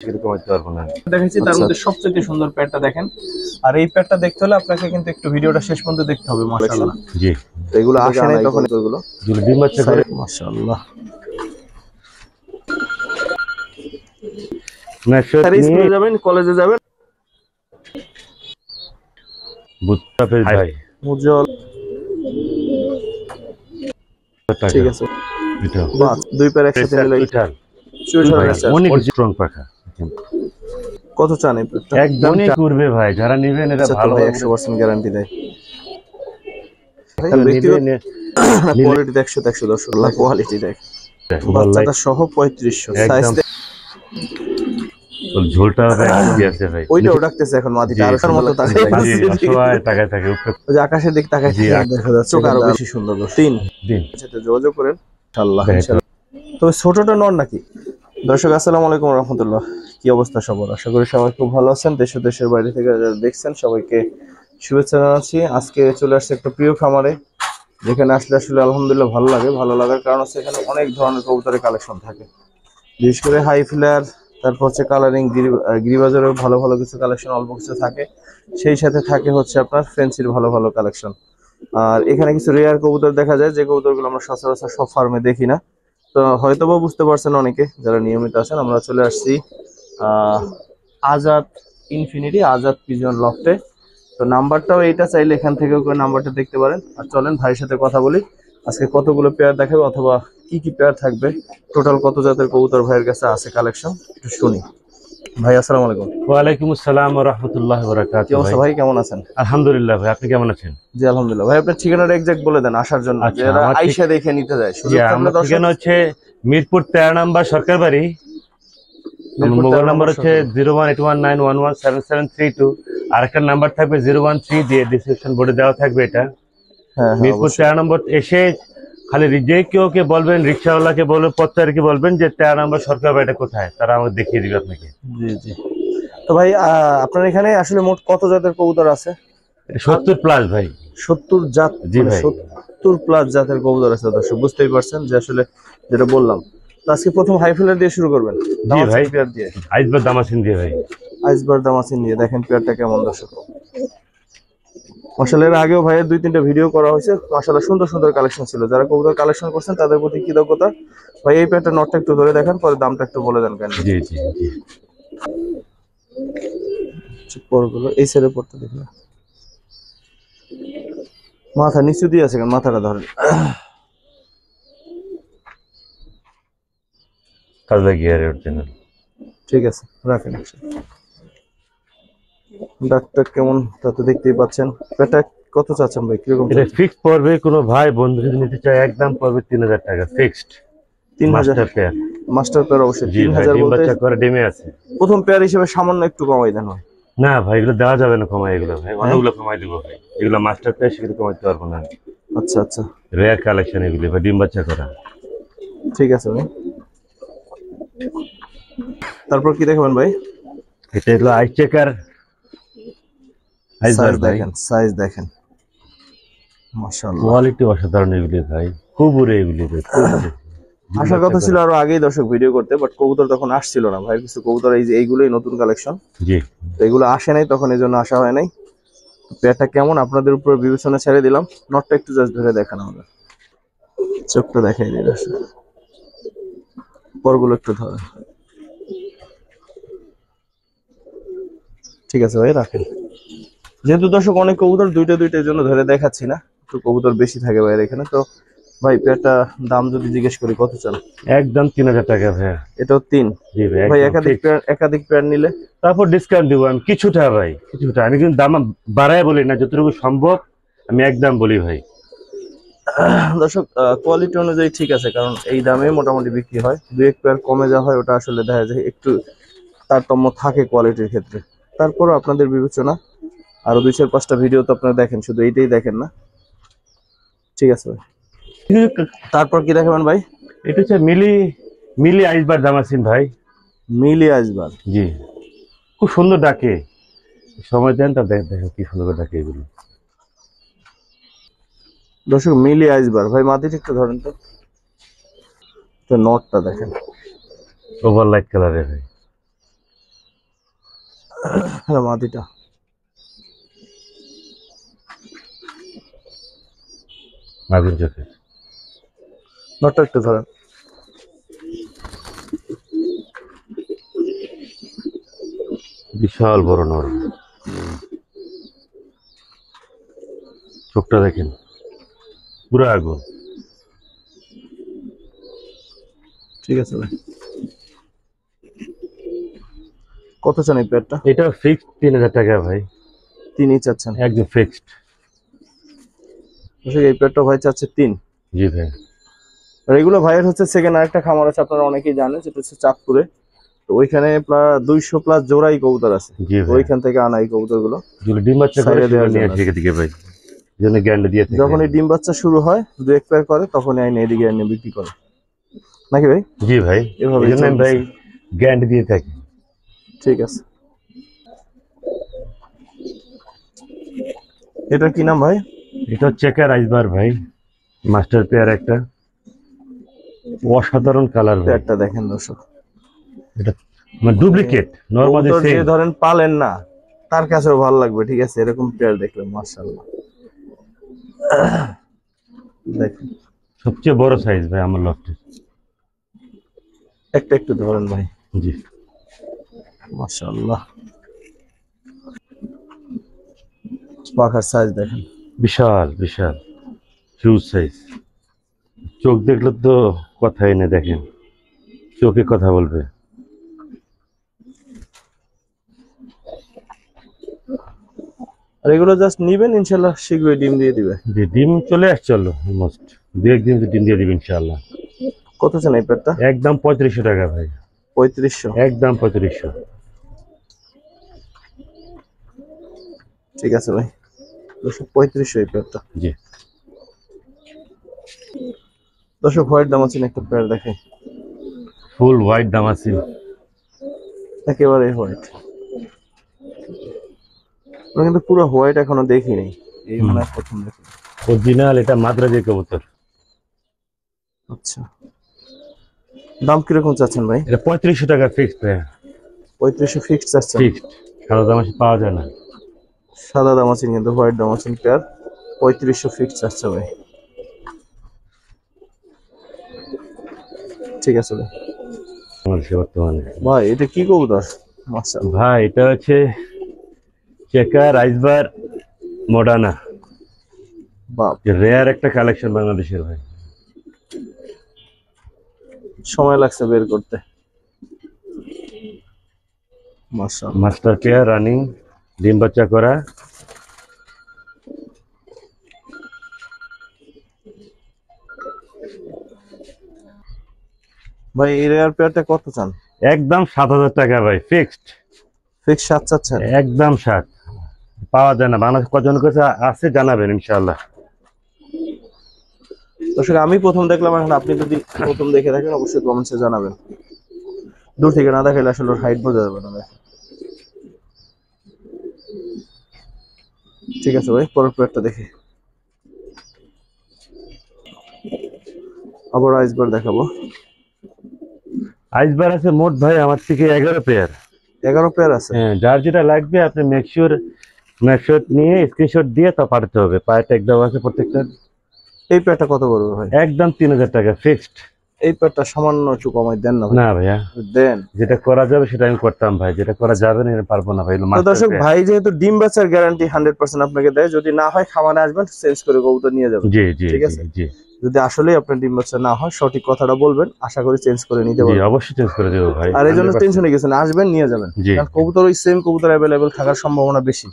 দেখাচ্ছি তার মধ্যে সবচেয়ে সুন্দর প্যাডটা দেখেন। আর এই প্যাডটা দেখতে হলে আপনাকে কিন্তু একটু ভিডিওটা শেষ পর্যন্ত দেখতে হবে। মাশাআল্লাহ জি, এগুলো আসে নাই তখন এগুলো ডিম বাচ্চা করে মাশাআল্লাহ। না স্কুলে যাবেন, কলেজে যাবেন, বুঝতে ভাই উজ্জ্বল ঠিক আছে। এটা বাস দুই প্যার একসাথে নিলেই অনেক স্ট্রং পাখা। কত চান এই প্যাডটা? একদম করবে ভাই, যারা নেবেন এটা ভালো ভাই 100% গ্যারান্টি দেয়। কোয়ালিটি 100 দর্শক কোয়ালিটি দেয়। বাচ্চাটা সহ 3500 সাইজ ঝোলটা কি আছে ভাই, ওইটাও ডাকতেছে এখন মাটিতে আরশার মতো তাকায় থাকে উপরে, ওই যে আকাশের দিক তাকায় দেখা যাচ্ছে চোখ আরো বেশি সুন্দর। তিন দিন সাথে যোগাযোগ করেন ইনশাআল্লাহ। তো ছোটটা নন নাকি? দর্শক আসসালামু আলাইকুম রাহমাতুল্লাহ, কি অবস্থা সবার? আশা করি সবাই খুব ভালো আছেন। দেশ ও দেশের বাইরে থেকে যারা দেখছেন সবাইকে শুভেচ্ছা জানাচ্ছি। আজকে চলে আসছে একটা প্রিয় খামারে, যেখানে আসলে আলহামদুলিল্লাহ ভালো লাগে। ভালো লাগার কারণ হচ্ছে এখানে অনেক ধরনের কবুতরের কালেকশন থাকে, বিশেষ করে হাই ফ্লায়ার, তারপর হচ্ছে কালারিং, গিরিবাজারের ভালো ভালো কিছু কালেকশন অল্প কিছু থাকে, সেই সাথে থাকে হচ্ছে আপনার ফ্যান্সির ভালো ভালো কালেকশন। আর এখানে কিছু রেয়ার কবুতর দেখা যায়, যে কবুতরগুলো আমরা সচরাচর সব ফার্মে দেখি না। তো হয়তোবা বুঝতে পারছেন অনেকে যারা নিয়মিত আছেন, আমরা চলে আসছি আজাদ ইনফিনিটি, আজাদ পিজন লফটে। তো নাম্বারটাও এইটা, চাইলে এখান থেকে নাম্বারটা দেখতে পারেন। আর চলেন ভাইয়ের সাথে কথা বলি, আজকে কতগুলো পেয়ার দেখাবে অথবা কি কি পেয়ার থাকবে, টোটাল কত জাতের কবুতর ভাইয়ের কাছে আছে কালেকশন, একটু শুনি। ভাই আসসালামু আলাইকুম। ওয়ালাইকুম আসসালাম ওয়া রাহমাতুল্লাহি ওয়া বারাকাতুহু। কি অবস্থা ভাই, কেমন আছেন? আলহামদুলিল্লাহ ভাই, আপনি কেমন আছেন? জি আলহামদুলিল্লাহ। ভাই আপনার ঠিকানাটা এক্সাক্ট বলে দেন আসার জন্য, যারা আইসা দেখে নিতে যায়। আমার ঠিকানা হচ্ছে মিরপুর 13 নম্বর সরকার বাড়ি। মোবাইল নাম্বার হচ্ছে 01819117732। আর একটা নাম্বার থাকবে 013 দিয়ে ডিসক্রিপশন বোর্ডে দেওয়া থাকবে। এটা মিরপুর 13 নম্বর এসে খালি যে কেউকে বলবেন, রিক্সাওয়ালাকে বলবেন, পথচারীকে বলবেন যে 13 নম্বর সরকার বাড়িটা কোথায়, তারা আমাকে দেখিয়ে দিবে আপনাকে। জি জি। তো ভাই আপনার এখানে আসলে মোট কত জাতের কবুতর আছে? 70 প্লাস ভাই। 70 জাত? জি ভাই, 70 প্লাস জাতের কবুতর আছে দর্শক, বুঝতেই পারছেন যে আসলে যেটা বললাম। তো আজকে প্রথম হাই ফ্লায়ার দিয়ে শুরু করবেন? জি ভাই, পেয়ার দিয়ে, আইসবার দামাসিন দিয়ে ভাই। আইসবার দামাসিন দিয়ে দেখেন পেয়ারটা কেমন দর্শক। মাশাআল্লাহ, এর আগেও ভাইয়ের 2-3টা ভিডিও করা হয়েছে, মাশাআল্লাহ সুন্দর সুন্দর কালেকশন ছিল। যারা কবুতর কালেকশন করছেন তাদের প্রতি কৃতজ্ঞতা। ভাই এই পেয়ারটা নটটা একটু ধরে দেখেন, পরে দামটা একটু বলে দেন কেন। জি জি জি। পরগুলো এই সাইডে পড়তে দেখুন, মাথা নিচু দিয়ে আছে কেন, মাথাটা ধরেন। কাজা গিয়ার অরিজিনাল। ঠিক আছে রাখেন। ডাক্তার কেমন তা তো দেখতেই পাচ্ছেন। পেটা কত চাচ্ছেন ভাই, কিরকম? এটা ফিক্সড পড়বে, কোনো ভাই বন্ধু যদি নিতে চায় একদম পড়বে 3000 টাকা ফিক্সড। 3000 পেয়ার, মাস্টার পেয়ার অবশ্যই 3000 বলতে বাচ্চা করে ডিমে আছে। প্রথম পেয়ার হিসেবে সামান্য একটু কমাই দেন ভাই। না ভাই, এগুলো দেওয়া যাবে না কমাই, এগুলো ভাই অনেকগুলো কমাই দিব ভাই। এগুলো মাস্টার পেয়ার, সেগুলো কমাইতে পারবো না। আচ্ছা আচ্ছা, রেয়ার কালেকশন এগুলি ভাই, ডিম বাচ্চা করা। ঠিক আছে ভাই। তারপর কি দেখাবেন ভাই? এটা হলো আই চেকার আইসবার ভাই। সাইজ দেখেন মাশাআল্লাহ, কোয়ালিটি অসাধারণ এগুলি ভাই, খুব উড়ে এগুলি ভাই। আসার কথা ছিল আরো আগেই দর্শক ভিডিও করতে, বাট কবুতর তখন আসছিল না ভাই। কিছু কবুতর এই যে এইগুলোই নতুন কালেকশন, জি এগুলো আসে নাই তখন, এই জন্য আসা হয় নাই। পেয়ারটা কেমন আপনাদের উপর বিবেচনা ছেড়ে দিলাম। নটটা একটু জাস্ট ধরে দেখানো হবে, চোখটা দেখাই দিই দর্শক, পরগুলো একটু ধরে। ঠিক আছে ভাই রাখেন। যেহেতু দর্শক অনেক কবুতর দুইটা এই জন্য ধরে দেখাচ্ছি না, একটু কবুতর বেশি থাকে ভাইয়ের এখানে। তো ভাই পেয়ারটা দাম যদি জিজ্ঞেস করি কত চান? একদম 3000 টাকা ভাই। এটাও 3? জি ভাই, ভাই একাধিক পেয়ার নিলে তারপর ডিসকাউন্ট দিব আমি কিছুটা ভাই, কিছুটা। আমি কিন্তু দাম বাড়ায় বলি না, যতটুকু সম্ভব আমি একদম বলি ভাই। দর্শক কোয়ালিটি অনুযায়ী ঠিক আছে, কারণ এই দামে মোটামুটি বিক্রি হয়। 2-1 পেয়ার কমে যা হয় ওটা আসলে দেখা যায় একটু তারতম্য থাকে কোয়ালিটির ক্ষেত্রে। তারপরও আপনাদের বিবেচনা, আরো 2-4-5টা ভিডিও তো আপনারা দেখেন, শুধু এইটাই দেখেন না। ঠিক আছে ভাই, তারপর কি দেখাবেন ভাই? এটা হচ্ছে মিলি আইসবার দামাসিন ভাই। মিলি আইসবার, জি, খুব সুন্দর ডাকে, সময় দেন তা দেখেন কি সুন্দর ডাকে এগুলো। দর্শক মিলি আইসবার ভাই, মাটিটা একটু ধরেন তো নটটা দেখেন, ওভার লাইট কালারে ভাই। হ্যাঁ মাদিটা মাগুর চোখে নটটা একটু ধরেন। বিশাল বড় নর, চোখটা দেখেন পুরো আগুন। ঠিক আছে ভাই, কত চান এই পেয়ারটা? এটা ফিক্সড 3000 টাকা ভাই, 3ই চাচ্ছেন? একদম ফিক্সড। এই পেয়ারটা ভাই চাচ্ছে 3। জি ভাই। আর এগুলো ভাইয়ের হচ্ছে সেকেন্ড আরেকটা খামার আছে, আপনারা অনেকেই জানেন, যেটা হচ্ছে চাঁদপুরে। তো ওইখানে প্রায় 200 প্লাস জোড়াই কবুতর আছে, ওইখান থেকে আনা এই কবুতর গুলো ডিম বাচ্চা করে নিয়ে আসি এদিকে ভাই, জন্য গ্যারান্টি দিয়ে থাকে। যখন এই ডিম বাচ্চা শুরু হয় 2-1 পেয়ার করে, তখনই আইনে এদিকে এনে বিক্রি করে, নাকি ভাই? জি ভাই, এভাবে ভাই গ্যারান্টি দিয়ে থাকি। ঠিক আছে, এটা কি নাম ভাই? এটা চেকার আইসবার ভাই, মাস্টার পেয়ার একটা, অসাধারণ কালার ভাই। একটা দেখেন দর্শক, এটা মানে ডুপ্লিকেট, নরমালি সেম। যে ধরেন পালেন না, তার কাছেও ভালো লাগবে, ঠিক আছে? এরকম পেয়ার দেখলে মাশাআল্লাহ। দেখেন সবচেয়ে বড় সাইজ ভাই আমার লফটে। একটা একটু ধরেন ভাই। জি মাশাআল্লাহ, পাখার সাইজ দেখেন, বিশাল বিশাল হিউজ সাইজ। চোখ দেখলে তো কথাই না, দেখেন চোখে কথা বলবে। আর এগুলো জাস্ট নিবেন, ইনশাআল্লাহ শীঘ্রই ডিম দিয়ে দিবে। জি, ডিম চলে আসছে অলমোস্ট, 2-1 দিন ডিম দিয়ে দিবে ইনশাআল্লাহ। কত চান এই পেয়ারটা? একদম 3500 টাকা ভাই। 3500? একদম 3500। ঠিক আছে ভাই, 3500 এই পেয়ারটা। জি দর্শক, হোয়াইট দামাচিন একটা পেয়ার দেখে, ফুল হোয়াইট দামাসিন, একেবারে হোয়াইট। কিন্তু পুরো হোয়াইট এখনো দেখি নাই, এই মানে প্রথম দেখি। অরিজিনাল এটা মাদ্রাজি কবুতর। আচ্ছা, দাম কিরকম চাচ্ছেন ভাই? এটা 3500 টাকা ফিক্সড ভাই। 3500 ফিক্সড চাচ্ছেন? ফিক্সড, সাদা দামাসিন পাওয়া যায় না। সাদা দামাচিন কিন্তু হোয়াইট দামাচিন পেয়ার 3500 ফিক্সড চাচ্ছে ভাই। ঠিক আছে ভাই। বর্তমানে ভাই এটা কি কবুতর? মাশাআল্লাহ ভাই, এটা হচ্ছে চেকার আইসবার মডার্না, বাপ, রেয়ার একটা কালেকশন বাংলাদেশের ভাই। সময় লাগছে বের করতে। মাশাআল্লাহ, মাস্টার পেয়ার রানিং, ডিম বাচ্চা করা। ভাই এই রেয়ার পেয়ারটা কত চান? একদম 7000 টাকা ভাই, ফিক্সড। ফিক্স 7 চাচ্ছেন? একদম 7, পাওয়া যায় না বাংলাদেশ। কজনের কাছে আছে জানাবেন ইনশাআল্লাহ। দর্শক, আমি প্রথম দেখলাম, এখন আপনি যদি প্রথম দেখে থাকেন অবশ্যই কমেন্টসে জানাবেন। দূর থেকে না দেখাইলে আসলে হাইট বোঝা যাবে না। ঠিক আছে ভাই, পরের পেয়ারটা দেখি, আবার আইসবার দেখাবো। আইসবার আছে মোট ভাই আমার থেকে 11 পেয়ার। 11 পেয়ার আছে? হ্যাঁ, যার যেটা লাগবে আপনি মেকশিওর নিয়ে স্ক্রিনশট দিয়ে তা পাঠাতে হবে। পায়ে ট্যাগ দেওয়া আছে প্রত্যেকটা। এই পেয়ারটা কত পড়বে ভাই? একদম 3000 টাকা ফিক্সড। এই পেয়ারটা সামান্য একটু কমাই দেন না? না ভাইয়া, দেন। যেটা করা যাবে সেটা আমি করতাম ভাই, যেটা করা যাবে না এটা পারবো না ভাই। তো দর্শক, ভাই যেহেতু ডিম বাচ্চার গ্যারান্টি 100% আপনাকে দেয়, যদি না হয় খামারে আসবেন, চেঞ্জ করে কবুতর নিয়ে যাবেন। জি জি, ঠিক আছে? জি। যদি আসলে আপনার ডিম বাচ্চা না হয়, সঠিক কথাটা বলবেন, আশা করি চেঞ্জ করে নিতে পারবেন। অবশ্যই চেঞ্জ করে দেবো ভাই। আর এই জন্য টেনশনে গেছেন, আসবেন নিয়ে যাবেন, কারণ কবুতর ওই সেম কবুতর অ্যাভেলেবেল থাকার সম্ভাবনা বেশি।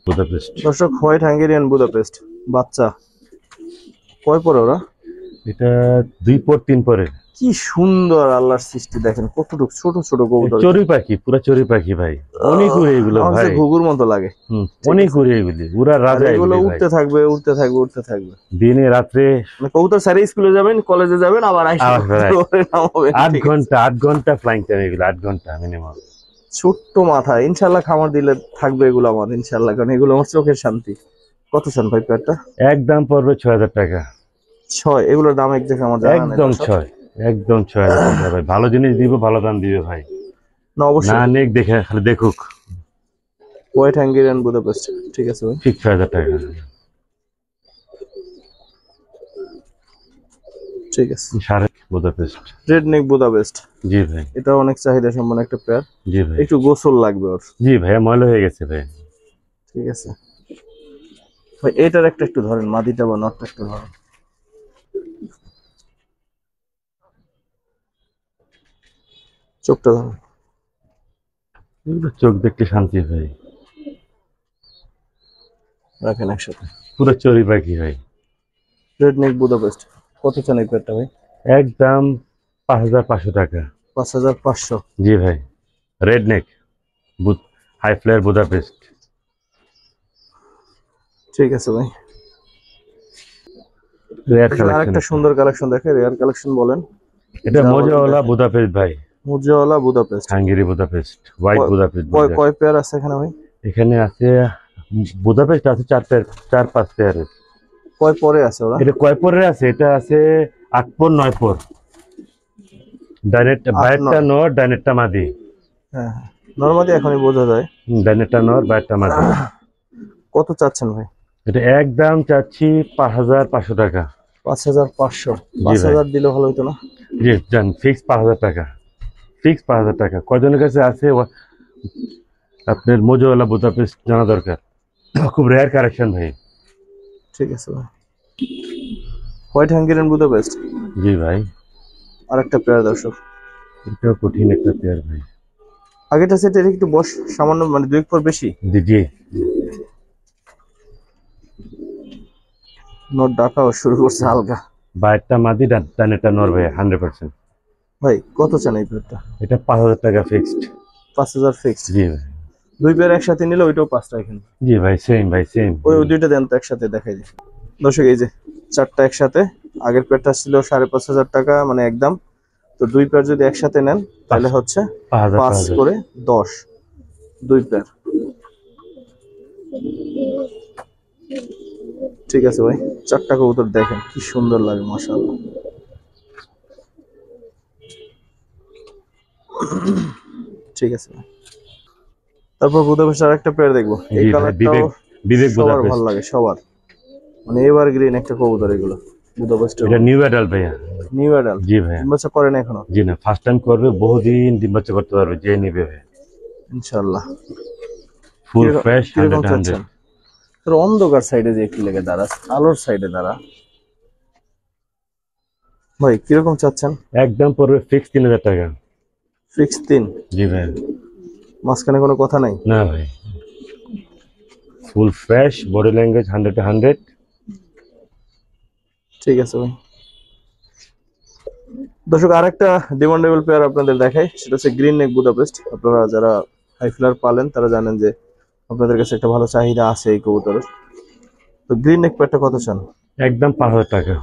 বুদাপেস্ট দর্শক, হোয়াইট হাঙ্গেরিয়ান বুদাপেস্ট বাচ্চা, কয় পরে ওরা? এটা 2 পর 3 পরে। কি সুন্দর আল্লাহর সৃষ্টি, দেখেন কতটুকু ছোট ছোট কবুতর। চড়ুই পাখি, পুরো চড়ুই পাখি ভাই। অনেক উড়ে এগুলো ভাই, ঘুঘুর মতো লাগে। অনেক উড়ে এগুলি, উড়া রাজা এগুলো। উঠতে থাকবে উঠতে থাকবে উঠতে থাকবে, দিনে রাত্রে। কবুতর সারি স্কুলে যাবেন, কলেজে যাবেন, আবার 8 ঘন্টা ফ্লাইং টাইম এগুলো, 8 ঘন্টা মিনিমাম। ছোট্ট মাথা, ইনশাল্লাহ খামার দিলে থাকবে এগুলো আমার, ইনশাল্লাহ, কারণ এগুলো আমার চোখের শান্তি। কত চান ভাই পেয়ারটা? একদম পড়বে 6000 টাকা। 6? এগুলোর দাম একদম আমার জানা নেই। একদম 6, একদম 6000 টাকা ভাই। ভালো জিনিস দিব, ভালো দাম দিবে ভাই। না অবশ্যই না নেক দেখে খালি দেখুক। হোয়াইট হাঙ্গেরিয়ান বুদাপেস্ট, ঠিক আছে ভাই, ঠিক 6,000 টাকা। ঠিক আছে। সাড়ে বুদাপেস্ট। রেড নেক বুদাপেস্ট, জি ভাই। এটা অনেক চাহিদা সম্পন্ন একটা পেয়ার। জি ভাই। একটু গোসল লাগবে ওর। জি ভাই, ময়লা হয়ে গেছে ভাই। ঠিক আছে ভাই, এটার একটা একটু ধরেন, মাদিটা বা নটটা একটু ধরেন। চোখটা ধরেন। এগুলো চোখ দেখতে শান্তি ভাই। রাখেন একসাথে। পুরো চড়ি পাখি ভাই। রেড নেক বুদাপেস্ট, কত চান এই পেয়ারটা ভাই? একদম 5,500 টাকা। 5,500। জি ভাই। Red neck high flyer Budapest. ঠিক আছে ভাই। রেয়ার আর কালেকশন। একটা সুন্দর কালেকশন দেখে, রেয়ার কালেকশন বলেন। এটা মোজাওয়ালা বুদাপেস্ট ভাই। মুজাওয়ালা Budapest, Hungary Budapest, white Budapest. কয় পেয়ার আছে এখানে ভাই? এখানে আছে বুদাপেস্ট আছে 4 পেয়ার, 4-5 পেয়ারের। কয় পরে আছে ওরা? এটা কয় পরের আছে? এটা আছে 8 পর 9 পর। ডাইনেট বাইরটা নর, ডাইনেটটা মাদি। হ্যাঁ হ্যাঁ, নরমালি এখনই বোঝা যায়। ডাইনেটটা নর, বাইরটা মাদি। কত চাচ্ছেন ভাই? এটা একদম চাচ্ছি 5,500 টাকা। 5,500? জি ভাই। 5,000 দিলে ভালো হতো না? জি জান, ফিক্স 5,000 টাকা। ফিক্স 5,000 টাকা। কয়জনের কাছে আছে আপনার মোজাওয়ালা বুদাপেস্ট জানা দরকার। খুব রেয়ার কালেকশন ভাই। ঠিক আছে ভাই। White Hungarian Budapest. জি ভাই। আর একটা পেয়ার দর্শক, এটাও কঠিন একটা পেয়ার ভাই। আগেটা সেট এর একটু বস সামান্য, মানে 2 পর বেশি। জি জি। নোট ডাকাও শুরু করছে হালকা। বাইরটা মাদি, ডানেরটা নর ভাই 100%। ভাই কত চান এই পেয়ারটা? এটা 5,000 টাকা ফিক্সড। 5,000 ফিক্সড। জি ভাই। 2 পেয়ার একসাথে নিলে ওইটাও 5টা এখানে। জি ভাই, সেম ভাই সেম। ওই দুইটা দেন তো একসাথে, দেখাই দিই দর্শক। এই যে 4টা একসাথে, আগের পেয়ারটা ছিল 5,500 টাকা মানে একদম। তো 2 পেয়ার যদি একসাথে নেন তাহলে হচ্ছে 5 করে 10, 2 পেয়ার। ঠিক আছে ভাই, 4টা কবুতর দেখেন কি সুন্দর লাগে মাশাআল্লাহ। ঠিক আছে ভাই, তারপর বুদাপেস্ট আর একটা পেয়ার দেখবো। এই কালারটাও সবার ভালো লাগে, সবার, মানে এভার গ্রিন একটা কবুতর এগুলো বুদাপেস্ট। এটা নিউ অ্যাডাল্ট ভাইয়া। New adult? জি ভাইয়া। ডিম বাচ্চা করে না এখনো? জি না, ফার্স্ট টাইম করবে, বহুদিন ডিম বাচ্চা করতে পারবে যে নিবে ভাই ইনশাআল্লাহ। Full fresh. কিরকম চাচ্ছেন? তোর অন্ধকার সাইডে যে একটু লেগে দাঁড়া, আলোর সাইডে দাঁড়া ভাই। কিরকম চাচ্ছেন? একদম পড়বে ফিক্স 3,000 টাকা। ফিক্স 3? জি ভাই। মাঝখানে কোনো কথা নাই? না ভাই, ফুল ফ্রেশ, বডি ল্যাঙ্গুয়েজ 100-100। ঠিক আছে ভাই। দর্শক আরেকটা ডিমান্ডেবল পেয়ার আপনাদের দেখাই, সেটা হচ্ছে গ্রিন নেক বুদাপেস্ট। আপনারা যারা হাই ফ্লায়ার পালেন তারা জানেন যে আপনাদের কাছে একটা ভালো চাহিদা আছে এই কবুতরের। তো গ্রিন নেক পেয়ারটা কত চান? একদম 5,000 টাকা।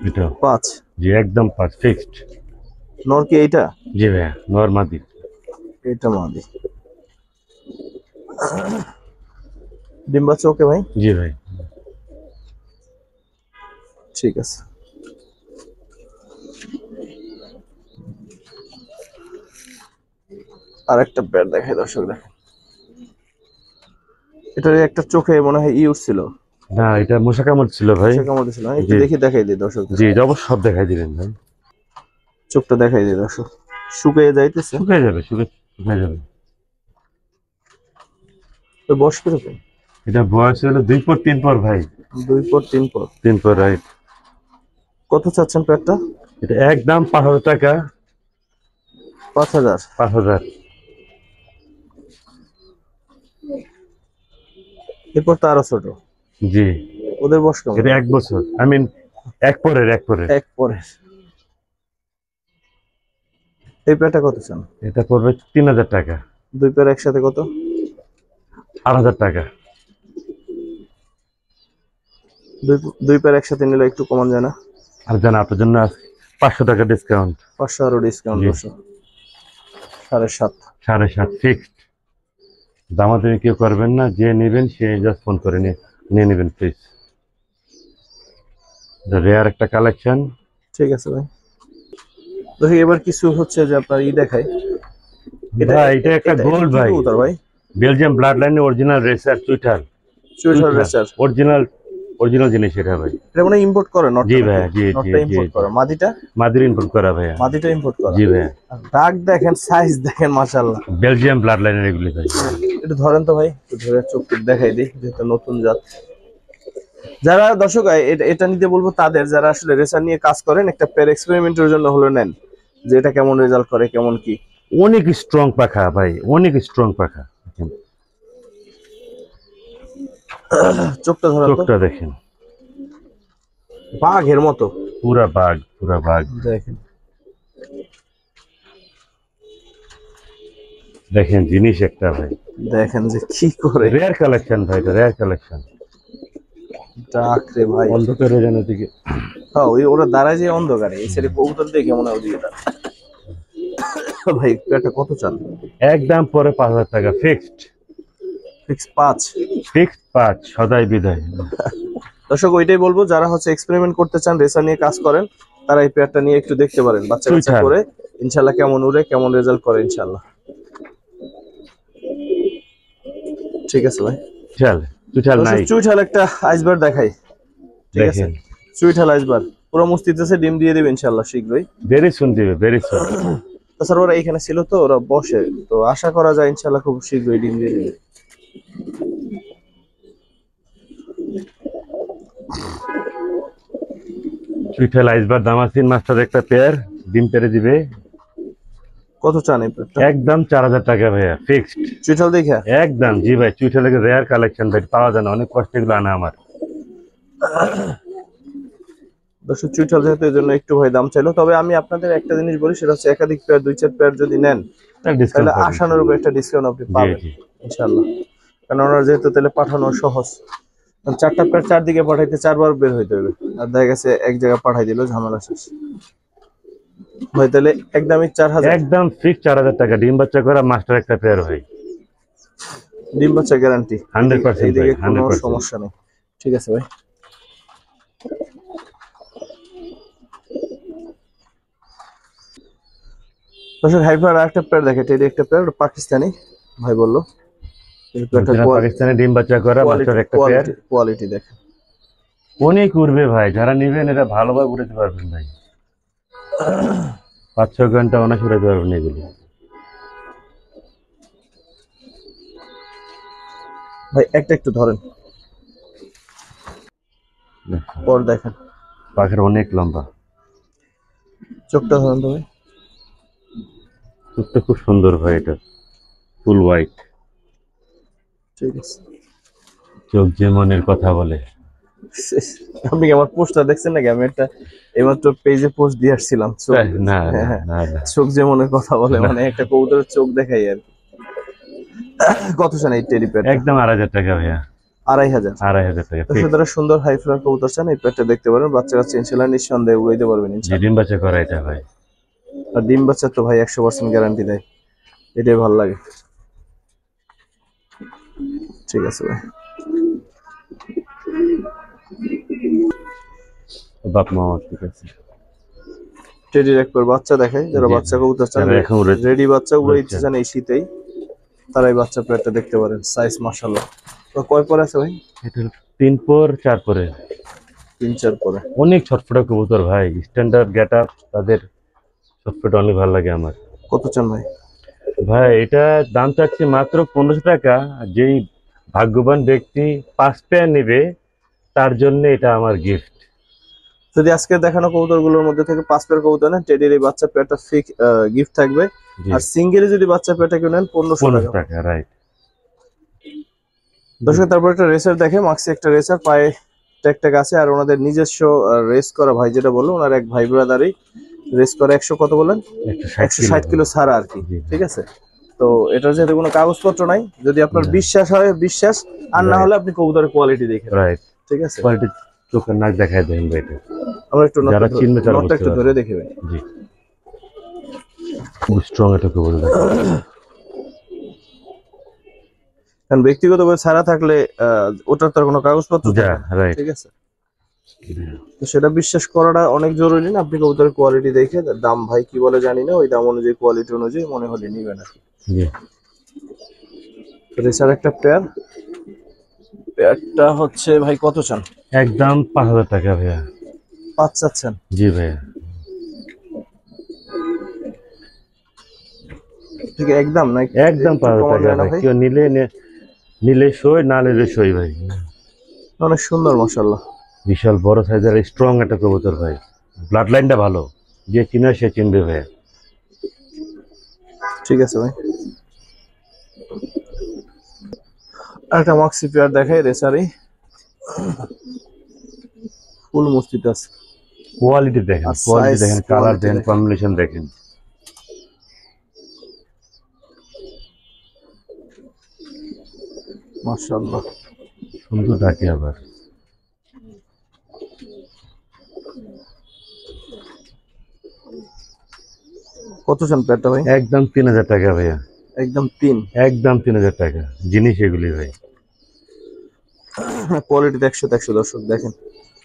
এটা 5? জি একদম 5 ফিক্সড। নর কি এইটা? জি ভাইয়া, নর মাদি। এটা মাদি। ডিম বাচ্চা ওকে ভাই? জি ভাই। ঠিক আছে। আর একটা পেয়ার দেখাই দর্শক, দেখেন এটার একটা চোখে মনে হয় উঠছিল। না, এটা মশা কামড় ছিল ভাই। মশা কামড় দিছিল, একটু দেখি, দেখাই দিই দর্শক। জি অবশ্যই, সব দেখাই দিবেন ভাই। চোখটা দেখাই দিই দর্শক, শুকিয়ে যাইতেছে। শুকিয়ে যাবে, শুকিয়ে যাবে। তো বয়স কিরকম? এটা বয়স হলো 2 পর 3 পর ভাই। 2 পর 3 পর। 3 পর, রাইট। কত চাচ্ছেন পেয়ারটা? এটা একদম 5,000 টাকা। 5,000? 5,000। এরপর তো আরো ছোট। জি। ওদের বয়স কেমন? এটা 1 বছর, আই মিন এক পরের। এক পরের। এই পেয়ারটা কত চান? এটা পড়বে 3,000 টাকা। 2 পেয়ার একসাথে কত? 8,000 টাকা। 2 পেয়ার একসাথে নিলে একটু কমান যায় না? আর জানা আপনার জন্য 500 টাকা ডিসকাউন্ট। 500 আরো ডিসকাউন্ট। 7.5। 7.5 ফিক্সড। দামাদামি কেউ করবেন না, যে নেবেন সে জাস্ট ফোন করে নিয়ে নেবেন প্লিজ। রেয়ার একটা কালেকশন। ঠিক আছে ভাই। দেখি এবার কিছু হচ্ছে যে আপনার দেখাই, ভাই এটা একটা গোল্ড ভাই, কবুতর ভাই, Belgium blood line original racer চুইঠাল, রেসার অরিজিনাল জিনিস এটা ভাই। এটা মানে ইম্পোর্ট করে নট? জি ভাই, জি নটটা ইম্পোর্ট করে, মাদির ইম্পোর্ট করা ভাই, মাদিটা ইম্পোর্ট করা। জি ভাই। ডাক দেখেন, সাইজ দেখেন, মাশাআল্লাহ বেলজিয়াম ব্লাড লাইনের এগুলি ভাই। একটু ধরেন তো ভাই, একটু ধরে চোখ দেখাই দিই, যেহেতু নতুন জাত। যারা দর্শক এটা নিতে বলবো তাদের, যারা আসলে রেসার নিয়ে কাজ করেন, একটা পেয়ার এক্সপেরিমেন্টের জন্য হলো নেন, যে এটা কেমন রেজাল্ট করে, কেমন কি। অনেক স্ট্রং পাখা ভাই, অনেক স্ট্রং পাখা। চোখটা ধরেন, চোখটা দেখেন, বাঘের মতো, পুরা বাঘ, পুরা বাঘ। দেখেন দেখেন জিনিস একটা ভাই, দেখেন যে কি করে। রেয়ার কালেকশন ভাই, এটা রেয়ার কালেকশন। ডাক রে ভাই, অন্ধকারে যেন দিকে, হ্যাঁ ওই ওরা দাঁড়ায় যে অন্ধকারে, এই সাইডে কবুতর দেখে মনে হয় ওদিকে দাঁড়ায়। ভাই পেয়ারটা কত চান? একদম পরে 5,000 টাকা ফিক্সড। ফিক্স 5? ফিক্সড 5, সদাই বিদায়। দর্শক ওইটাই বলবো, যারা হচ্ছে এক্সপেরিমেন্ট করতে চান, রেসার নিয়ে কাজ করেন, তারা এই পেয়ারটা নিয়ে একটু দেখতে পারেন, বাচ্চা বাচ্চা করে ইনশাআল্লাহ কেমন উড়ে, কেমন রেজাল্ট করে ইনশাআল্লাহ। ঠিক আছে ভাই, চল চুইঠাল নাই, চুইঠাল একটা আইসবার দেখাই। ঠিক আছে, চুইঠাল আইসবার পুরো মুস্তিতেছে, ডিম দিয়ে দেবে ইনশাআল্লাহ শীঘ্রই, ভেরি সুন দিবে, ভেরি সুন। তাছাড়া ওরা এখানে ছিল তো, ওরা বসে তো, আশা করা যায় ইনশাআল্লাহ খুব শীঘ্রই ডিম দিয়ে দেবে। চুইঠাল আইসবার দামাসিন মাস্টার একটা পেয়ার, ডিম পেরে দিবে। কত চান এই পেয়ারটা? একদম 4,000 টাকা ভাইয়া ফিক্সড। চুইঠাল দেখা একদম, জি ভাই, চুইঠালের রেয়ার কালেকশন ভাই, পাওয়া যায় না, অনেক কষ্ট এগুলো আনা আমার। দর্শক চুইঠাল যেহেতু এই জন্য একটু ভাই দাম চাইলো, তবে আমি আপনাদের একটা জিনিস বলি, সেটা হচ্ছে একাধিক পেয়ার, 2-4 পেয়ার যদি নেন, তাহলে আশানুরূপ একটা ডিসকাউন্ট আপনি পাবেন ইনশাআল্লাহ। কারণ ওনার যেহেতু তাহলে পাঠানো সহজ, 4টা পেয়ার 4 দিকে পাঠাইতে 4 বার বের হইতে হবে, আর দেখা গেছে এক জায়গায় পাঠাই দিল, ঝামেলা শেষ ভাই। তাহলে একদমই 4,000, একদম ফিক্স 4,000 টাকা, ডিম বাচ্চা করা মাস্টার একটা পেয়ার ভাই, ডিম বাচ্চা গ্যারান্টি 100%। এইদিকে কোনো সমস্যা নেই। ঠিক আছে ভাই, দর্শক হাইফার আরেকটা পেয়ার দেখে, টেডি একটা পেয়ার, পাকিস্তানি ভাই বললো, পাকিস্তানি ডিম বাচ্চা করা মাস্টার একটা পেয়ার, কোয়ালিটি দেখেন অনেক উড়বে ভাই, যারা নিবেন এটা ভালোভাবে উড়াতে পারবেন ভাই, 5-6 ঘন্টা অনেক উড়াতে পারবেন এগুলি ভাই। একটা একটু ধরেন, পর দেখেন, পাখির অনেক লম্বা, চোখটা ধরেন তো ভাই, চোখটা খুব সুন্দর ভাই, এটা ফুল হোয়াইট। ঠিক আছে, চোখ যে মনের কথা বলে। আপনি কি আমার পোস্টটা দেখছেন নাকি? আমি একটা এইমাত্র পেজে পোস্ট দিয়ে আসছিলাম, না চোখ যে মনের কথা বলে, মানে একটা কবুতরের চোখ দেখাই আর কি। কত চান এই টেডি পেয়ার? একদম 2,500 টাকা ভাইয়া, 2,500 টাকা। যারা সুন্দর হাই ফ্লার কবুতর চান, এই পেয়ারটা দেখতে পারেন, বাচ্চা কাচ্চা ইনশাআল্লাহ নিঃসন্দেহে উড়াইতে পারবেন ইনশাআল্লাহ। ডিম বাচ্চা করা এটা ভাই, আর ডিম বাচ্চা তো ভাই 100% গ্যারান্টি দেয়, এটাই ভালো লাগে। ঠিক আছে ভাই, বাপ মা ঠিক আছে। টেডির একবার বাচ্চা দেখাই, যারা বাচ্চা কবুতর চান, রেডি বাচ্চা উড়াইতে চান এই শীতেই, তারাই বাচ্চা পেয়ারটা দেখতে পারেন। সাইজ মাশাআল্লাহ। তো কয় পরে আছে ভাই? এটা 3 পর 4 পরে, 3-4 পরে। অনেক ছটফটা কবুতর ভাই, স্ট্যান্ডার্ড গেটআপ, তাদের ছটফটা অনেক ভালো লাগে আমার। কত চান ভাই? ভাই এটা দাম চাচ্ছি মাত্র 1500 টাকা। যেই ভাগ্যবান ব্যক্তি 5 পেয়ার নেবে তার জন্য এটা আমার গিফট। যদি আজকে দেখানো কবুতরগুলোর মধ্যে থেকে 5 পেয়ার কবুতর নেন, টেডির এই বাচ্চা পেয়ারটা গিফট থাকবে। আর সিঙ্গেলে যদি বাচ্চা পেয়ারটা কেউ নেন 1500 টাকা, রাইট। দর্শক তারপর একটা রেসার দেখে, মাক্সি একটা রেসার, পায়ে ট্যাগ আছে, আর ওনাদের নিজস্ব রেস করা ভাই, যেটা বললো ওনার এক ভাই ব্রাদারই রেস করে 100 কত বলেন, 160 কিলো ছাড়া আর কি। ঠিক আছে, তো এটার যেহেতু কোনো কাগজপত্র নাই, যদি আপনার বিশ্বাস হয় বিশ্বাস, আর না হলে আপনি কবুতরের কোয়ালিটি দেখে, রাইট। ঠিক আছে, কোয়ালিটি চোখের নাক দেখায় দেন ভাই, এটা আমরা একটু যারা চিনবে তারা নটটা একটু ধরে দেখে ভাই। জি, খুব স্ট্রং এটা কবুতর। কারণ ব্যক্তিগতভাবে ছাড়া থাকলে ওটার তো কোনো কাগজপত্র থাকে না, ঠিক আছে। তো সেটা বিশ্বাস করাটা অনেক জরুরি না? আপনি কবুতরের কোয়ালিটি দেখে দাম ভাই কি বলে জানি না, ওই দাম অনুযায়ী কোয়ালিটি অনুযায়ী মনে হলে নিবেন আর কি। রেসার একটা পেয়ারটা হচ্ছে ভাই কত চান? একদম 5000 টাকা ভাইয়া। 5 চাচ্ছেন? জি ভাইয়া। ঠিক একদম না? একদম 5000 টাকা ভাই। কেউ নিলে সই, না নিলে সই ভাই। অনেক সুন্দর মাশাআল্লাহ, বিশাল বড় সাইজের স্ট্রং একটা কবুতর ভাই। ব্লাড লাইনটা ভালো, যে চিনে সে চিনবে ভাই। ঠিক আছে ভাই। আরেকটা মক্সি পেয়ার দেখাই, রেসারি ফুল মস্তিতে আছে। কোয়ালিটি দেখেন, কোয়ালিটি দেখেন, কালার দেখেন, কম্বিনেশন দেখেন। মাশাআল্লাহ সুন্দর ডাকে আবার। কত চান পেয়ারটা ভাই? একদম 3000 টাকা ভাইয়া। একদম একদম 3000 টাকা। জিনিস এগুলি ভাই, কোয়ালিটি 100 দর্শক দেখেন।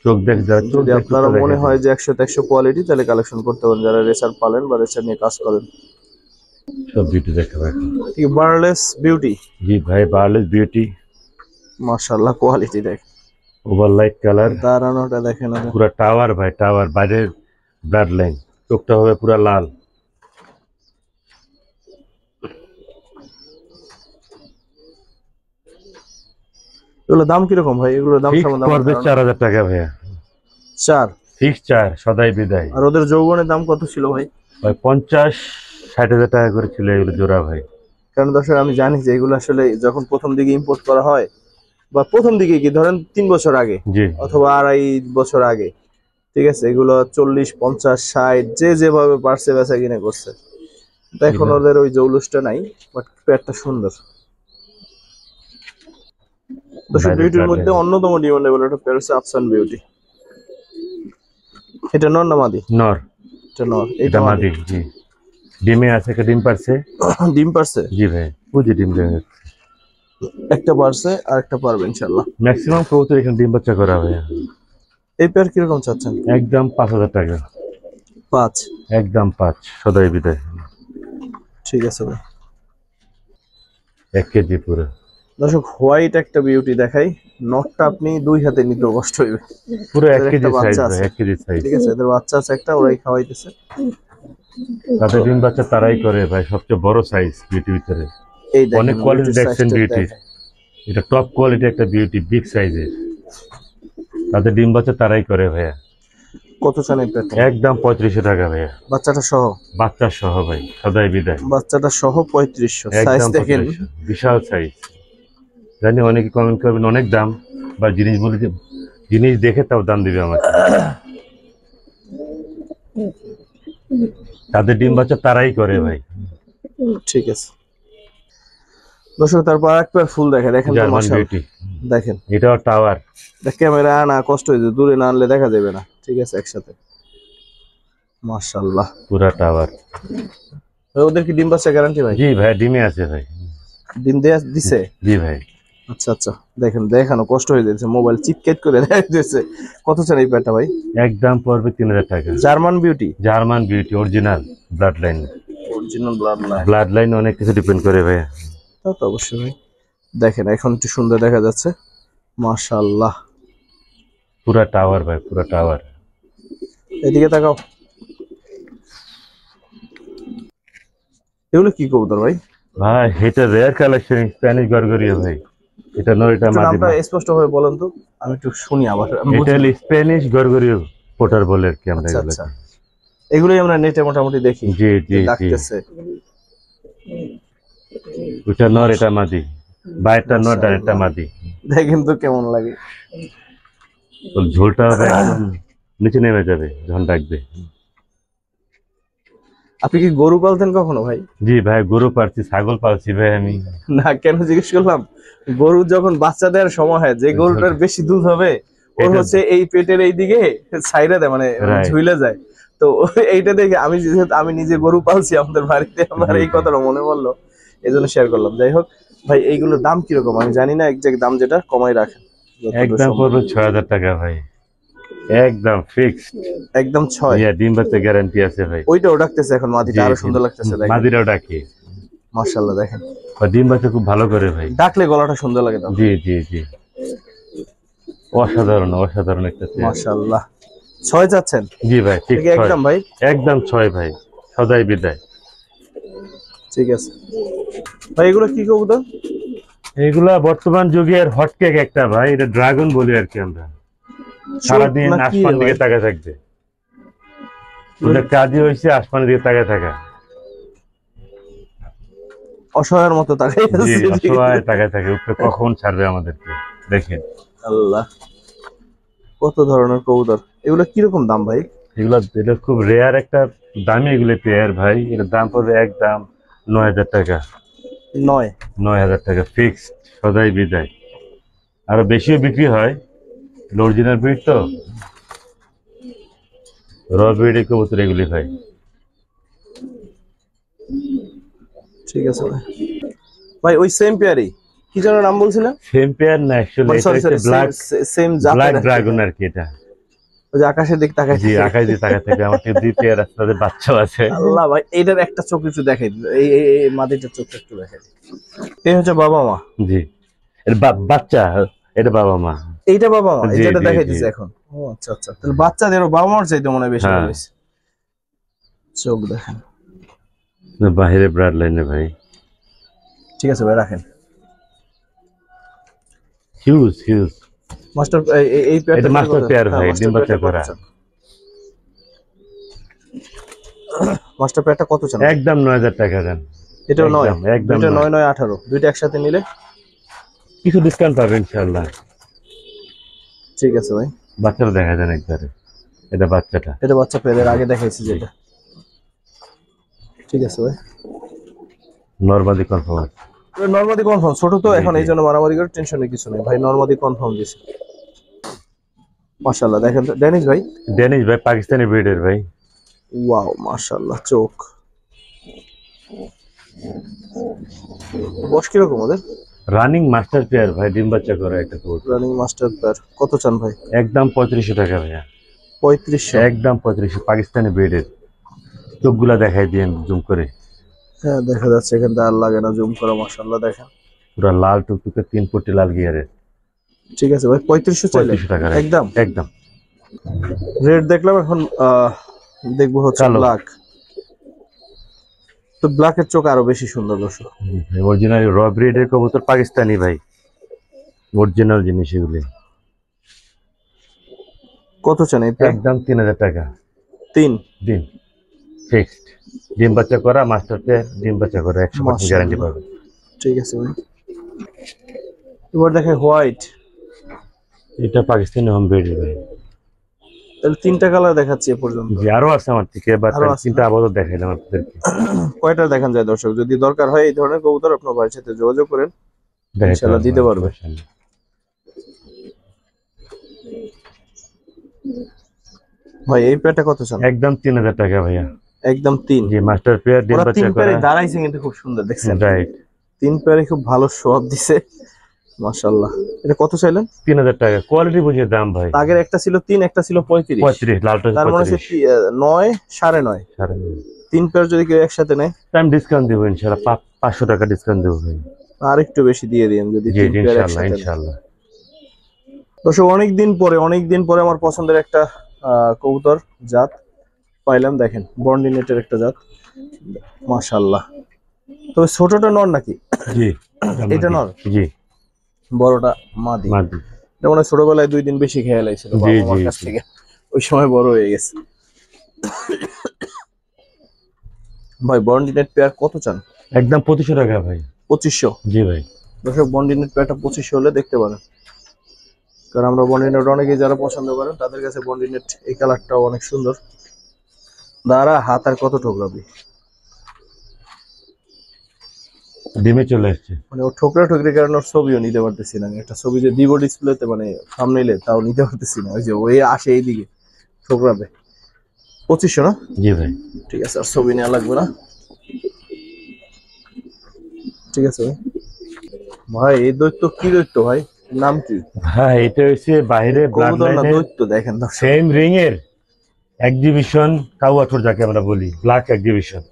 চোখ দেখ, যদি আপনার মনে হয় যে 100 কোয়ালিটি, তাহলে কালেকশন করতে পারেন যারা রেসার পালেন বা রেসার নিয়ে কাজ করেন। সব বিউটি দেখে ভাই। ঠিক বার্লেস বিউটি। জি ভাই, বার্লেস বিউটি। মাশাআল্লাহ কোয়ালিটি দেখ, ওভার লাইট কালার, দাঁড়ানোটা দেখেন। পুরো টাওয়ার ভাই, টাওয়ার। বাইরের ব্লাড লাইন, চোখটা হবে পুরো লাল। এগুলো দাম কিরকম ভাই? এগুলোর দাম কেমন? 4000 টাকা ভাইয়া। 4 ফিক্স 4, সদাই বিদায়। আর ওদের যৌবনের দাম কত ছিল ভাই? ভাই 50-60 হাজার টাকা করে ছিল এগুলো জোড়া ভাই। কারণ দর্শক আমি জানি যে এগুলো আসলে যখন প্রথম দিকে ইম্পোর্ট করা হয়, বা প্রথম দিকে কি ধরেন 3 বছর আগে অথবা 2.5 বছর আগে, ঠিক আছে, এগুলো 40, 50, 60 যে যেভাবে পারছে বেচা কিনে করছে। তো এখন ওদের ওই জৌলুসটা নাই, বাট পেয়ারটা সুন্দর। দর্শক বিউটির মধ্যে অন্যতম ডিমান্ডেবল একটা পেয়ার হচ্ছে আফসান বিউটি। এটা নর না মাদি? নর। এটা নর, এটা মাদি। জি, ডিমে আছে, একটা ডিম পারছে। ডিম পারছে? জি ভাই, বুঝি ডিম দেবে। একটা পারছে আর একটা পারবে ইনশাআল্লাহ। ম্যাক্সিমাম কবুতর এখানে ডিম বাচ্চা করা হয়। এই পেয়ার কিরকম চাচ্ছেন? একদম 5000 টাকা। 5? একদম 5, সদাই বিদায়। ঠিক আছে ভাই। 1 কেজি পুরো। দর্শক হোয়াইট একটা বিউটি দেখাই, নটটা আপনি 2 হাতে নিতে কষ্ট হইবে। পুরো 1 কেজি সাইজ ভাই, 1 কেজি সাইজ। ঠিক আছে, এদের বাচ্চা আছে একটা, ওরাই খাওয়াইতেছে। তাদের ডিম বাচ্চা তারাই করে ভাই, সবচেয়ে বড় সাইজ বিউটি ভিতরে। এই দেখেন অনেক কোয়ালিটি দেখছেন বিউটি, এটা টপ কোয়ালিটি একটা বিউটি, বিগ সাইজের। তাদের ডিম বাচ্চা তারাই করে ভাইয়া। কত চান এই পেয়ারটা? একদম 3500 টাকা ভাইয়া। বাচ্চাটা সহ? বাচ্চা সহ ভাই, সদাই বিদায়। বাচ্চাটা সহ 3500। সাইজ দেখেন, বিশাল সাইজ। জানি অনেকে কমেন্ট করবেন অনেক দাম, বা জিনিস বলে জিনিস দেখে তাও দাম দিবে আমাকে। তাদের ডিম বাচ্চা তারাই করে ভাই। ঠিক আছে দর্শক, তারপর একটা ফুল দেখেন জার্মান বিউটি দেখেন। এটাও টাওয়ার। ক্যামেরা আনা কষ্ট হয়েছে, দূরে না আনলে দেখা যাবে না। ঠিক আছে, একসাথে মাশাআল্লাহ পুরা টাওয়ার। ওদের কি ডিম বাচ্চা গ্যারান্টি ভাই? জি ভাই, ডিমে আছে ভাই। ডিম দিছে? জি ভাই। আচ্ছা আচ্ছা, দেখেন দেখানো কষ্ট হয়ে যাচ্ছে, মোবাইল চিপকেট করে দেখা যাচ্ছে। কত চান এই পেয়ারটা ভাই? একদম পড়বে 3000 টাকা। German beauty? German beauty, original blood line. Original blood line. Blood line অনেক কিছু ডিপেন্ড করে ভাই। তা তো অবশ্যই ভাই। দেখেন এখন একটু সুন্দর দেখা যাচ্ছে, মাশাআল্লাহ। পুরা টাওয়ার ভাই, পুরা টাওয়ার। এদিকে তাকাও। এগুলো কি কবুতর ভাই? ভাই এটা রেয়ার কালেকশন, স্প্যানিশ গরগরিয়া ভাই। এটা নর, এটা মাদি। নামটা স্পষ্ট ভাবে বলেন তো, আমি একটু শুনি আবার। এটা স্প্যানিশ গরগরিয়া পোটার বলে কি আমরা এগুলো। আচ্ছা, এগুলোই আমরা নেটে মোটামুটি দেখি। জি জি জি। ডাকতেছে। এটা নর, এটা মাদি। বাইরটা নর, ডানেরটা মাদি। দেখেন তো কেমন লাগে। তো ঝোলটা একদম নিচে নেমে যাবে যখন ডাকবে। আপনি কি গরু পালতেন কখনো ভাই? জি ভাই, গরু পালছি, ছাগল পালছি ভাই আমি। না, কেন জিজ্ঞেস করলাম, গরু যখন বাচ্চা দেওয়ার সময় হয়, যে গরুটার বেশি দুধ হবে ওর হচ্ছে এই পেটের এই দিকে সাইডে দেয়, মানে ঝুলে যায়। তো এইটা দেখে আমি নিজে গরু পালছি আমাদের বাড়িতে, আমার এই কথাটা মনে পড়লো, এই জন্য শেয়ার করলাম। যাই হোক ভাই, এইগুলোর দাম কিরকম আমি জানি না, একজ্যাক্ট দাম যেটা কমাই রাখেন। একদম পড়বে 6000 টাকা ভাই। একদম ফিক্সড, একদম 6। ডিম বাচ্চা গ্যারান্টি আছে ভাই। ওইটাও ডাকতেছে এখন, মাদিটা আরো সুন্দর লাগতেছে দেখেন। মাদিরাও ডাকে মাশাআল্লাহ দেখেন, ডিম বাচ্চা খুব ভালো করে ভাই, ডাকলে গলাটা সুন্দর লাগে। জি জি জি, অসাধারণ অসাধারণ একটা মাশাআল্লাহ। 6 যাচ্ছেন? জি ভাই, ঠিক একদম ভাই, একদম 6 ভাই, সদাই বিদায়। ঠিক আছে ভাই। এগুলো কি কবুতর? এগুলা বর্তমান যুগের হটকেক একটা ভাই, এটা ড্রাগন বলি আর কি আমরা। সারাদিন আসমান দিকে তাকায় থাকবে, ওদের কাজই হয়েছে আসমানের দিকে তাকায় থাকা, অসহায়ের মতো তাকায় আছে। অসহায় তাকায় থাকে উপরে কখন ছাড়বে আমাদেরকে। দেখেন আল্লাহ, কত ধরনের কবুতর। এগুলো কিরকম দাম ভাই? এটা খুব রেয়ার একটা দামি এগুলো পেয়ার ভাই। এটার দাম পড়বে একদম 9,000 টাকা। 9,000 টাকা ফিক্সড, সদাই বিদায়। আরো বেশিও বিক্রি হয়, অরিজিনাল ব্রিড তো, র ব্রিডের কবুতর এগুলি ভাই। ঠিক আছে ভাই। ভাই ওই সেম পেয়ারই, কি যেন নাম বলছিলেন? সেম পেয়ার না, অ্যাকচুয়ালি এটা হচ্ছে ব্ল্যাক, সেম ব্ল্যাক ড্রাগন আর কি। এটা ওই যে আকাশের দিক তাকায়, জি আকাশ দিয়ে তাকায় থাকে। আমার দুই পেয়ার আছে, তাদের বাচ্চাও আছে। আল্লাহ ভাই, এটার একটা চোখ একটু দেখাই, এই মাদিটার চোখটা একটু দেখাই। এই হচ্ছে বাবা মা। জি, এর বাচ্চা, এটা বাবা মা। এইটা বাবা মা, যেটা দেখাই দিছে এখন। ও আচ্ছা আচ্ছা, তাহলে বাচ্চাদেরও বাবা মার চাইতে মনে হয় বেশি ভালো হয়েছে। চোখ দেখেন, বাইরে ব্রাড লাইনে ভাই। ঠিক আছে ভাই, রাখেন। হিউজ হিউজ মাস্টার, এই এটা মাস্টার পেয়ার ভাই, ডিম বাচ্চা করা। মাস্টার পেয়ারটা কত চান? একদম 9,000 টাকা দেন। এটাও 9, একদম 9 9 18, দুইটা একসাথে নিলে কিছু ডিসকাউন্ট পাবেন ইনশাআল্লাহ। ঠিক আছে ভাই। বাচ্চাটা দেখা যান একবারে, এটা বাচ্চাটা, এটা বাচ্চা পেয়ারের আগে দেখাইছি যেটা। ঠিক আছে ভাই, নরমালি কনফার্ম আছে। নরমালি কনফার্ম, ছোট তো এখন, এই জন্য মারামারি করে টেনশনের কিছু নেই ভাই, নরমালি কনফার্ম দিছে। মাশাআল্লাহ দেখেন তো ড্যানিশ ভাই, ড্যানিশ ভাই, পাকিস্তানি ব্রিডের ভাই। ওয়াও মাশাআল্লাহ, চোখ বয়স কিরকম ওদের? রানিং মাস্টার পেয়ার ভাই, ডিম বাচ্চা করা একটা কবুতর। রানিং মাস্টার পেয়ার কত চান ভাই? একদম 3500 টাকা ভাইয়া। 3500? একদম 3500, পাকিস্তানি ব্রিডের। চোখগুলা দেখাই দিয়েন জুম করে। হ্যাঁ দেখা যাচ্ছে, এখান থেকে আর লাগে না জুম করা। মাশাআল্লাহ দেখেন, পুরো লাল টুকটুকে 3 পট্টি লাল গিয়ারের। ঠিক আছে ভাই, 3500 চাইলে? 3500 টাকা একদম একদম। রেড দেখলাম, এখন দেখবো হচ্ছে ব্ল্যাক। তো ব্ল্যাকের চোখ আরো বেশি সুন্দর। দর্শক অরিজিনাল র ব্রিডের কবুতর, পাকিস্তানি ভাই, অরিজিনাল জিনিস এগুলি। কত চান? একদম 3,000 টাকা। 3 দিন ফিক্সড, ডিম বাচ্চা করা মাস্টার পেয়ার, ডিম বাচ্চা করা 100% গ্যারান্টি পাবেন। ঠিক আছে ভাই। এবার দেখেন হোয়াইট, এটা পাকিস্তানি হোম ব্রিড ভাই। তাহলে 3টা কালার দেখাচ্ছি এ পর্যন্ত। জি আরো আছে আমার থেকে, এবার 3টা আপাতত দেখাইলাম আপনাদেরকে। কয়টা দেখান যায় দর্শক? যদি দরকার হয় এই ধরনের কবুতর, আপনার ভাইয়ের সাথে যোগাযোগ করেন, ইনশাআল্লাহ দিতে পারবে। ভাই এই পেয়ারটা কত চান? একদম 3,000 টাকা ভাইয়া। একদম 3? জি মাস্টার পেয়ার, ডিম বাচ্চা করা। 3 পেয়ারে দাঁড়াইছে কিন্তু খুব সুন্দর, দেখছেন? রাইট, 3 পেয়ারে খুব ভালো শো আপ দিছে মাশাআল্লাহ। এটা কত চাইলেন? 3,000 টাকা, কোয়ালিটি বুঝে দাম ভাই। আগের একটা ছিল 3, একটা ছিল 35। 35 লালটা, তার মানে হচ্ছে 9 9.5। 3 পেয়ার যদি কেউ একসাথে নেয়, টাইম ডিসকাউন্ট দেব ইনশাআল্লাহ, 500 টাকা ডিসকাউন্ট দেব ভাই। আর একটু বেশি দিয়ে দিন যদি 3 পেয়ার ইনশাআল্লাহ একসাথে। ইনশাআল্লাহ। দর্শক অনেকদিন পরে আমার পছন্দের একটা কবুতর জাত পাইলাম। দেখেন বন্ডিনেটের একটা জাত, মাশাআল্লাহ। তবে ছোটটা নর নাকি? জি এটা নর, জি। বড়টা মাদি। মাদি যেমন ছোটবেলায় 2 দিন বেশি খেয়ে লাইছিল বাবার কাছ থেকে, ওই সময় বড় হয়ে গেছে। ভাই বন্ডিনেট পেয়ার কত চান? একদম 2500 টাকা ভাই। 2500? জি ভাই। দর্শক বন্ডিনেট পেয়ারটা 2500 হলে দেখতে পারেন, কারণ আমরা বন্ডিনেট অনেকেই যারা পছন্দ করেন তাদের কাছে বন্ডিনেট এই কালারটাও অনেক সুন্দর। দাঁড়া, হাত আর কত ঠোকরাবি? ডিমে চলে আসছে, মানে ও ঠোকরা ঠোকরির কারণে ওর ছবিও নিতে পারতেছি না। একটা ছবি যে দিব ডিসপ্লেতে, মানে সামনেইলে, তাও নিতে পারতেছি না। ওই যে ওই আসে এইদিকে ঠোকরাবে। 2500 না? জি ভাই। ঠিক আছে, আর ছবি নেওয়া লাগবে না। ঠিক আছে ভাই। ভাই এই দৈত্য কি দৈত্য ভাই? নাম কি? হ্যাঁ, এটা হচ্ছে বাইরে ব্লাড লাইনের দৈত্য দেখেন তো, সেম রিং এর এক্সিবিশন কাউয়াঠোর, যাকে আমরা বলি ব্ল্যাক এক্সিবিশন।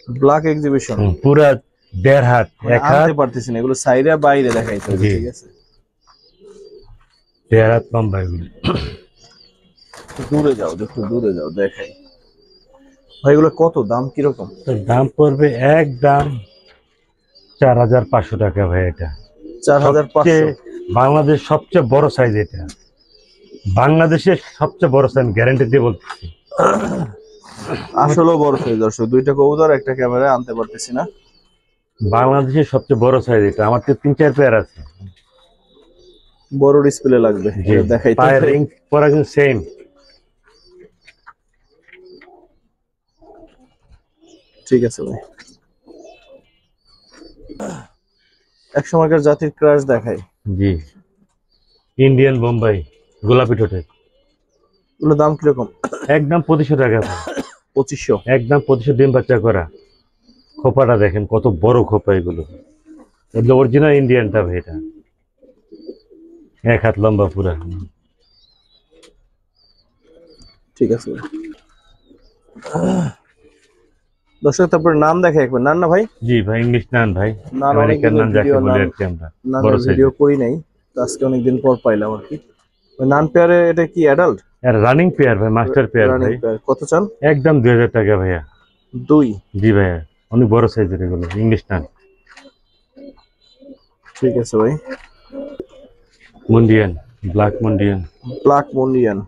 ব্ল্যাক এক্সিবিশন পুরা 1.5 হাত, 1 হাত আনতে পারতেছি না, এগুলো সাইডে বাইরে দেখাইতে হবে। ঠিক আছে, 1.5 হাত লম্বা এগুলো। দূরে যাও, একটু দূরে যাও, দেখাই ভাই এগুলো কত দাম, কিরকম দাম পড়বে একদম 4,500 টাকা ভাই। এটা 4,500? বাংলাদেশ সবচেয়ে বড় সাইজ, এটা বাংলাদেশের সবচেয়ে বড় সাইজ, গ্যারান্টি দিয়ে বলতেছি। আসলেও বড় সাইজ দর্শক, দুইটা কবুতর একটা ক্যামেরায় আনতে পারতেছি না। বাংলাদেশের সবচেয়ে বড় সাইজ এটা, আমার তো 3-4 পেয়ার আছে। বড় ডিসপ্লে লাগবে, দেখাই পায়ের রিং পরা কিন্তু সেম। ঠিক আছে ভাই, এক সময়কার জাতির ক্রাশ দেখাই। জি, ইন্ডিয়ান বোম্বাই গোলাপি ঠোঁটের। এগুলো দাম কিরকম? একদম 2500 টাকা। 2500? একদম 2500, ডিম বাচ্চা করা। খোপাটা দেখেন কত বড় খোপা, এগুলো অরিজিনাল ইন্ডিয়ানটা ভাই। এটা 1 হাত লম্বা পুরা। ঠিক আছে দর্শক, তারপরে নাম দেখে একবার। নান না ভাই? জি ভাই, ইংলিশ নান ভাই, নান আমেরিকান নান যাকে বলি আর কি আমরা। বড় সাইজ ভিডিও করি নাই তো, আজকে অনেকদিন পর পাইলাম আর কি। ওই নান পেয়ারে এটা কি অ্যাডাল্ট? আর রানিং পেয়ার ভাই, মাস্টার পেয়ার ভাই। কত চান? একদম 2000 টাকা ভাইয়া। 2? জি ভাইয়া, অনেক বড় সাইজের এগুলো ইংলিশ নান। ঠিক আছে ভাই। মুন্ডিয়ান, ব্ল্যাক মুন্ডিয়ান। ব্ল্যাক মুন্ডিয়ান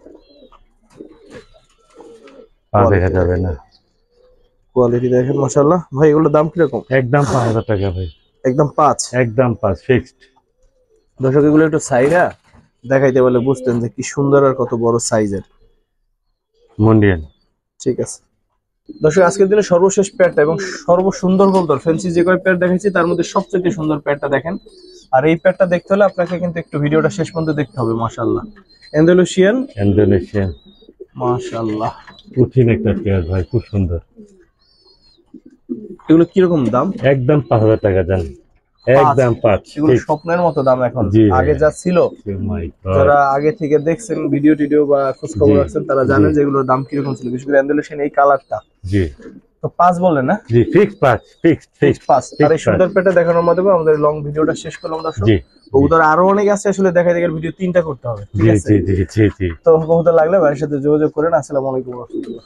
পা দেখা যাবে না, কোয়ালিটি দেখেন মাশাআল্লাহ। ভাই এগুলোর দাম কিরকম? একদম 5000 টাকা ভাই। একদম 5? একদম 5 ফিক্সড। দর্শক এগুলো একটু সাইডা দেখাইতে বলে বুঝতেন যে কি সুন্দর আর কত বড় সাইজের মুন্ডিয়ান। ঠিক আছে দর্শক, আজকের দিনে সর্বশেষ পেয়ারটা এবং সর্বসুন্দর কবুতর ফ্যান্সি যে কয় পেয়ার দেখাইছি তার মধ্যে সবচেয়ে সুন্দর পেয়ারটা দেখেন। আর এই পেয়ারটা দেখতে হলে আপনাকে কিন্তু একটু ভিডিওটা শেষ পর্যন্ত দেখতে হবে। মাশাআল্লাহ, ইন্দোনেশিয়ান মাশাআল্লাহ, কঠিন একটা পেয়ার ভাই, খুব সুন্দর। এগুলো কিরকম দাম? একদম 5000 টাকা জান, একদম 5। এগুলো স্বপ্নের মতো দাম এখন। আগে যা ছিল, যারা আগে থেকে দেখছেন ভিডিও টিডিও বা খোঁজ খবর রাখছেন তারা জানেন যে এগুলোর দাম কিরকম ছিল, বিশেষ করে ইন্দোনেশিয়ান এই কালারটা। জি, তো 5 বললেন না? জি, ফিক্স 5, ফিক্স 5। আর এই সুন্দর পেয়ারটা দেখানোর মাধ্যমে আমাদের লং ভিডিওটা শেষ করলাম দর্শক। জি, কবুতর আরো অনেক আছে, আসলে দেখাই দেখার ভিডিও 3টা করতে হবে। ঠিক আছে, জি, জি, জি, জি। তো কবুতর লাগলে ভাইয়ের সাথে যোগাযোগ করেন। আসসালামু আলাইকুম ওয়া রাহমাতুল্লাহ।